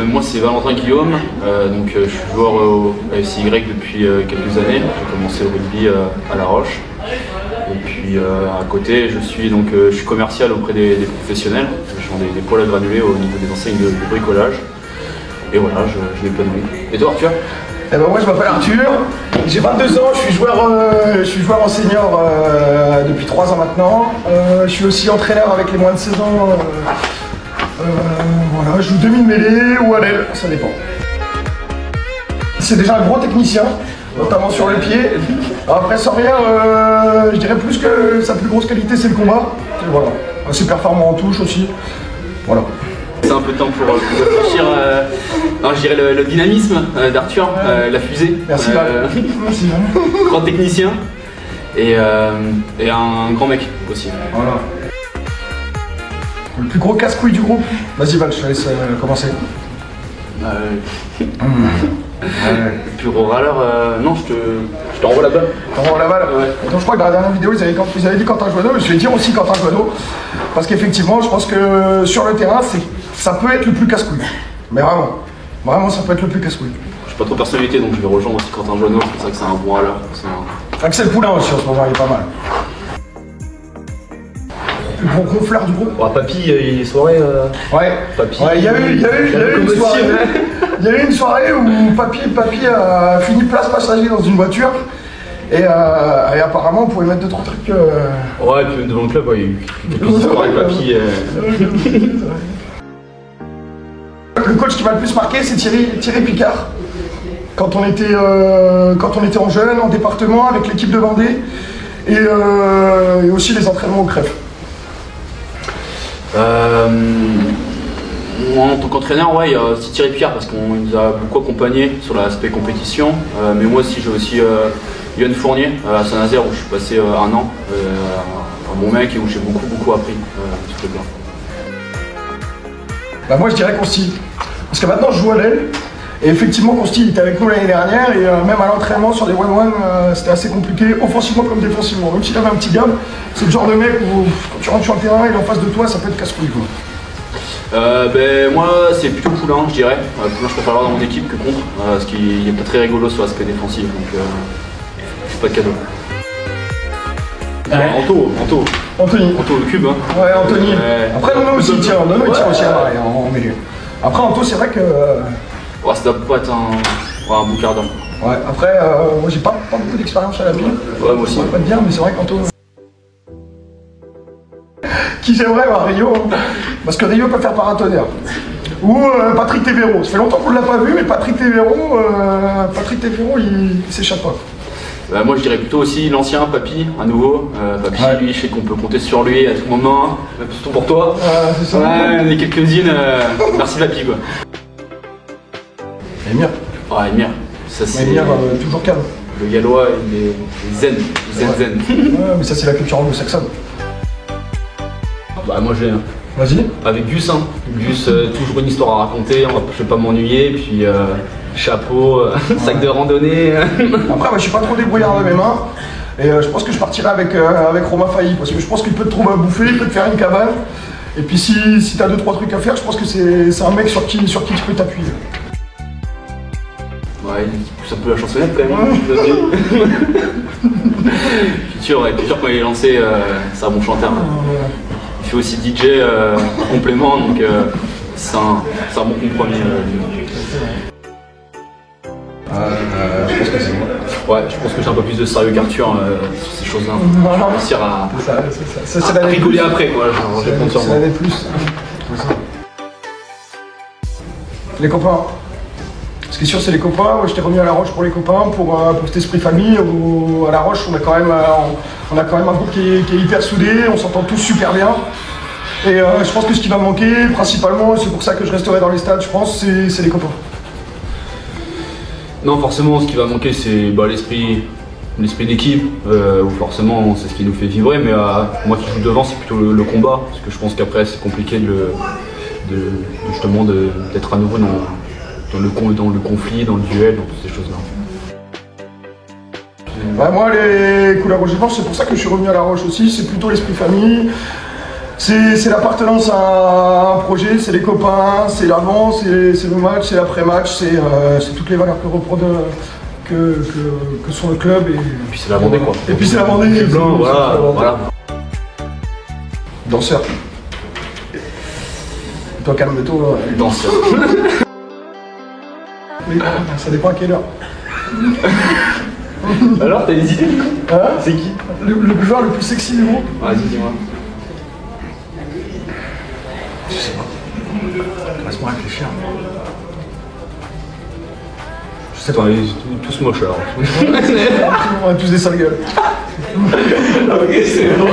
Moi c'est Valentin Guillaume, je suis joueur au FCY depuis quelques années. J'ai commencé le rugby à La Roche. Et puis à côté je suis commercial auprès des professionnels. Je vends des poêles à granulés au niveau des enseignes de bricolage. Et voilà, je m'épanouis. Et toi Arthur? Eh ben moi je m'appelle Arthur, j'ai 22 ans, je suis joueur en senior depuis 3 ans maintenant. Je suis aussi entraîneur avec les moins de 16 ans. Voilà, je joue demi-mêlée ou à l'aile, ça dépend. C'est déjà un gros technicien, notamment sur le pied. Après sans rien, je dirais plus que sa plus grosse qualité c'est le combat. Et voilà, assez performant en touche aussi. Voilà. C'est un peu de temps pour réfléchir. Je dirais le dynamisme d'Arthur, la fusée. Merci Val. Merci Val. Grand technicien et un grand mec aussi. Voilà. Le plus gros casse-couille du groupe. Vas-y Val, je te laisse commencer. Le plus gros râleur, non, je te renvoie la balle. T'envoies la balle. Ouais. Donc je crois que dans la dernière vidéo, ils avaient dit Quentin Joanneau, je vais dire aussi Quentin Joanneau. Parce qu'effectivement, je pense que sur le terrain, ça peut être le plus casse-couille. Mais vraiment, ça peut être le plus casse-couille. J'ai pas trop de personnalité, donc je vais rejoindre aussi Quentin Joanneau, c'est pour ça que c'est un bon râleur. Axel Poulain aussi en ce moment, il est pas mal. Le gros gonfleur du groupe. Papy, les soirées. Ouais. Papy. Ouais, il y a eu une soirée où Papy a fini place passager dans une voiture. Et apparemment, on pouvait mettre 2-3 trucs. Ouais, et puis devant le club, il y a eu quelques histoires avec Papy. Le coach qui m'a le plus marqué, c'est Thierry Picard. Quand on était en jeune, en département, avec l'équipe de Vendée. Et aussi les entraînements au crève. Moi, en tant qu'entraîneur, ouais, il y a aussi Thierry Picard parce qu'on nous a beaucoup accompagnés sur l'aspect compétition. Mais moi aussi, j'ai aussi Yoann Fournier à Saint-Nazaire où je suis passé un an, un bon mec et où j'ai beaucoup appris sur ce club-là. Bah moi, je dirais Consti. Parce que maintenant, je joue à l'aile. Et effectivement, Consti était avec nous l'année dernière. Et même à l'entraînement sur les 1-1, c'était assez compliqué, offensivement comme défensivement. Même s'il avait un petit gamme, c'est le genre de mec où quand tu rentres sur le terrain, il est en face de toi, ça peut être casse-couille. Moi c'est plutôt Poulain je dirais. Poulain je préfère l'avoir dans mon équipe que contre parce qu'il n'est pas très rigolo sur l'aspect défensif donc c'est pas de cadeau. Anthony. Anto le cube hein. Ouais Anthony. Après Nono aussi il tire aussi à l'arrêt en milieu. Après Anto c'est vrai que. Ça doit pas être un bon quart d'heure. Ouais après moi j'ai pas beaucoup d'expérience à la pile. Ouais moi aussi. Pas te dire mais c'est vrai qu'Anto. Qui j'aimerais voir Rio, parce que Rio peut faire paratonnerre. Ou Patrick Thévéraud. Ça fait longtemps qu'on ne l'a pas vu, mais Patrick Thévéraud, il s'échappe pas. Moi je dirais plutôt aussi l'ancien Papy, à nouveau. Papy, ouais. Lui, je sais qu'on peut compter sur lui à tout moment, surtout pour toi. C'est ça. Ouais, on est quelques-unes. Merci Papy quoi. Emir. Ouais, Emir. Ça c'est. Emir, toujours calme. Le Gallois, il est zen. Zen. Ouais, mais ça c'est la culture anglo-saxonne. Moi j'ai. Vas-y. Avec Gus, Gus, toujours une histoire à raconter, je vais pas m'ennuyer, puis chapeau, sac de randonnée. Après, je suis pas trop débrouillard de mes mains, et je pense que je partirai avec Romain Failly, parce que je pense qu'il peut te trouver à bouffer, il peut te faire une cabane, et puis si t'as 2-3 trucs à faire, je pense que c'est un mec sur qui tu peux t'appuyer. Ouais, il pousse un peu la chansonnette quand même. Futur quand il est lancé, c'est un bon chanteur. Il fait aussi DJ en complément, donc c'est un bon compromis. Je pense que c'est moi. Ouais, je pense que j'ai un peu plus de sérieux qu'Arthur sur ces choses-là. Je vais réussir à rigoler après, quoi. Je compte sur moi. C'est plus. Les copains. Ce qui est sûr, c'est les copains. Moi, je t'ai remis à La Roche pour les copains, pour cet esprit famille. Où, à La Roche, on a quand même un groupe qui est hyper soudé, on s'entend tous super bien. Et je pense que ce qui va me manquer, principalement, c'est pour ça que je resterai dans les stades, je pense, c'est les copains. Non, forcément, ce qui va manquer, c'est l'esprit d'équipe, où forcément, c'est ce qui nous fait vibrer. Mais moi qui joue devant, c'est plutôt le combat, parce que je pense qu'après, c'est compliqué justement d'être à nouveau dans le conflit, dans le duel, dans toutes ces choses-là. Moi, les couleurs rouges et blanches, c'est pour ça que je suis revenu à La Roche aussi, c'est plutôt l'esprit famille. C'est l'appartenance à un projet, c'est les copains, c'est l'avant, c'est le match, c'est l'après-match, c'est toutes les valeurs que sont le club. Et puis c'est la Vendée quoi. Et puis c'est la Vendée. Blanc, voilà. Danseur. Toi, calme-toi. Danseur. Mais ça dépend à quelle heure. Alors, t'as des idées? Hein? C'est qui? Le joueur le plus sexy du groupe? Vas-y, dis-moi. Je sais pas. Laisse-moi réfléchir. Je sais pas. Ils sont tous moches alors. On a tous des sales gueules. Ok, c'est bon.